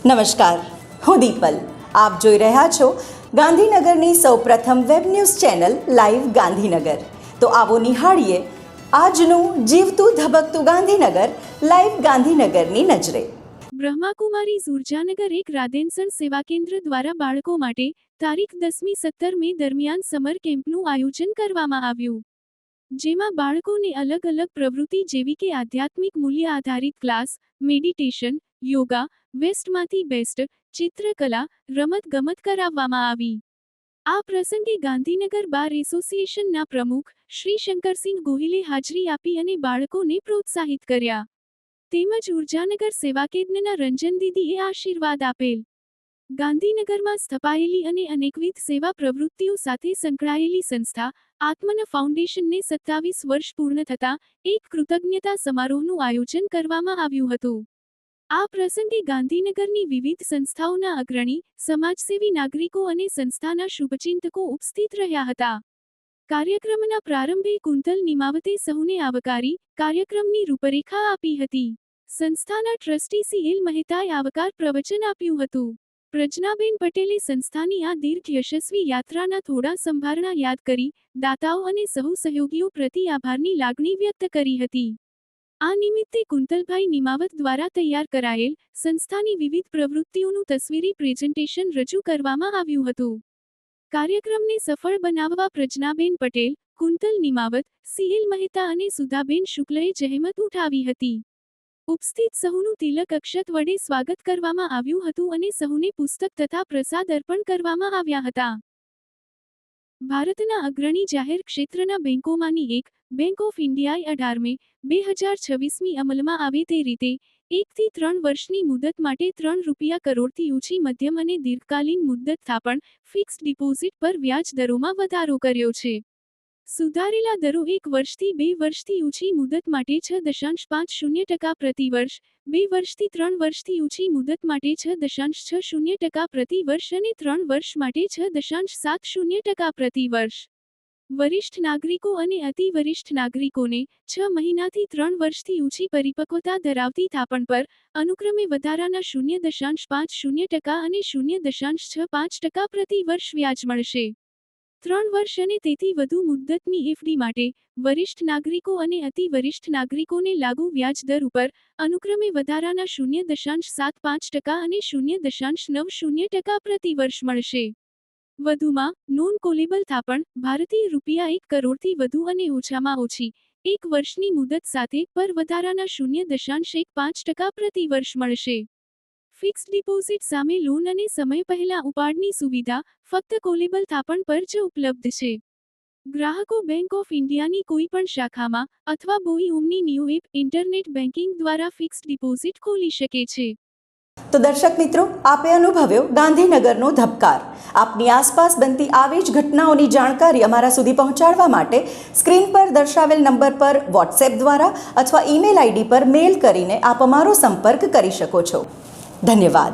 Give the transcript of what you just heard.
નમસ્કાર, હું દીપલ. આપ જોઈ રહ્યા છો ગાંધીનગરની સૌપ્રથમ web news channel live Gandhinagar. તો આવો નિહાળીએ આજનું જીવતું ધબકતું ગાંધીનગર લાઈવ ગાંધીનગરની નજરે. બ્રહ્માકુમારીઝ ઉર્જાનગર એક રાધેનસણ સેવા કેન્દ્ર દ્વારા બાળકો માટે તારીખ 10મી 17 મે દરમિયાન સમર કેમ્પનું આયોજન કરવામાં આવ્યું, જેમાં બાળકોને અલગ અલગ પ્રવૃત્તિ જેવી કે આધ્યાત્મિક મૂલ્ય આધારિત ક્લાસ, મેડિટેશન, યોગા, વેસ્ટમાંથી બેસ્ટ, ચિત્રકલા, રમત-ગમત કરાવવામાં આવી. આ પ્રસંગે ગાંધીનગર બાર એસોસિએશનના પ્રમુખ શ્રી શંકરસિંહ ગોહિલે હાજરી આપી અને બાળકોને પ્રોત્સાહિત કર્યા. તેમજ ઉર્જાનગર સેવાકેન્દ્રના રંજન દીદીએ આશીર્વાદ આપેલ. ગાંધીનગરમાં સ્થપાયેલી અને અનેકવિધ સેવા પ્રવૃત્તિઓ સાથે સંકળાયેલી સંસ્થા આત્મન ફાઉન્ડેશનને 27 વર્ષ પૂર્ણ થતાં એક કૃતજ્ઞતા સમારોહનું આયોજન કરવામાં આવ્યું હતું. આ પ્રસંગે ગાંધીનગરની વિવિધ સંસ્થાઓના અગ્રણી, સમાજસેવી નાગરિકો અને સંસ્થાના શુભચિંતકો ઉપસ્થિત રહ્યા હતા. કાર્યક્રમના પ્રારંભે કુંતલ નિમાવતે સહુને આવકારી કાર્યક્રમની રૂપરેખા આપી હતી. સંસ્થાના ટ્રસ્ટી CL મહેતાએ આવકાર પ્રવચન આપ્યું હતું. પ્રજ્ઞાબેન પટેલે સંસ્થાની આ દીર્ઘ યશસ્વી યાત્રાના થોડા સંભારણા યાદ કરી દાતાઓ અને સહુ સહયોગીઓ પ્રતિ આભારની લાગણી વ્યક્ત કરી હતી. આ નિમિત્તે કુંતલભાઈ નિમાવત દ્વારા તૈયાર કરાયેલ સંસ્થાની વિવિધ પ્રવૃત્તિઓનું તસવીરી પ્રેઝન્ટેશન રજૂ કરવામાં આવ્યું હતું. કાર્યક્રમને સફળ બનાવવા પ્રજ્ઞાબેન પટેલ, કુંતલ નિમાવત, CL મહેતા અને સુધાબેન શુક્લએ જહેમત ઉઠાવી હતી. ઉપસ્થિત સહુનું તિલક અક્ષત વડે સ્વાગત કરવામાં આવ્યું હતું અને સહુને પુસ્તક તથા પ્રસાદ અર્પણ કરવામાં આવ્યા હતા. ભારતના અગ્રણી જાહેર ક્ષેત્રના બેંકોમાંની એક બેંક ઓફ ઇન્ડિયાએ 18 મે 2026 અમલમાં આવે તે રીતે 1 થી 3 વર્ષની મુદત માટે ₹3 કરોડથી ઊંચી મધ્યમ અને દીર્ઘકાલીન મુદ્દત થાપણ ફિક્સ્ડ ડિપોઝિટ પર વ્યાજ દરોમાં વધારો કર્યો છે. સુધારેલા દરો 1 વર્ષથી 2 વર્ષથી ઊંચી મુદત માટે 6.50% પ્રતિવર્ષ, 2 વર્ષથી 3 વર્ષથી ઊંચી મુદત માટે 6.60% પ્રતિવર્ષ અને 3 વર્ષ માટે 6.70% પ્રતિવર્ષ. વરિષ્ઠ નાગરિકો અને અતિ વરિષ્ઠ નાગરિકોને 6 મહિનાથી 3 વર્ષથી ઊંચી પરિપક્વતા ધરાવતી થાપણ પર અનુક્રમે વધારાના 0.50% અને 0.65% પ્રતિવર્ષ વ્યાજ મળશે. 3 વર્ષ અને તેથી વધુ મુદ્દતની FD માટે વરિષ્ઠ નાગરિકો અને અતિ વરિષ્ઠ નાગરિકોને લાગુ વ્યાજ દર ઉપર અનુક્રમે વધારાના 0.75% અને 0.90% પ્રતિવર્ષ મળશે. વધુમાં, નોન કોલેબલ થાપણ ભારતીય રૂપિયા 1 કરોડથી વધુ અને ઓછામાં ઓછી 1 વર્ષની મુદત સાથે પર વધારાના 0.15% પ્રતિવર્ષ મળશે. ફિક્સ્ડ ડિપોઝિટ સામે લોન અને સમય પહેલા ઉપાડની સુવિધા ફક્ત કોલેબલ થાપણ પર જ ઉપલબ્ધ છે. ગ્રાહકો બેંક ઓફ ઇન્ડિયાની કોઈ પણ શાખામાં અથવા બોઈ ઓમની ન્યૂ એપ ઇન્ટરનેટ બેન્કિંગ દ્વારા ફિક્સ્ડ ડિપોઝિટ ખોલી શકે છે. તો દર્શક મિત્રો, આપે અનુભવ્યો ગાંધીનગરનો ધબકાર. આપની આસપાસ બનતી આવી જ ઘટનાઓની જાણકારી અમારા સુધી પહોંચાડવા માટે સ્ક્રીન પર દર્શાવેલ નંબર પર વોટ્સએપ દ્વારા અથવા ઈમેલ ID પર મેલ કરીને આપ અમારો સંપર્ક કરી શકો છો. ધન્યવાદ.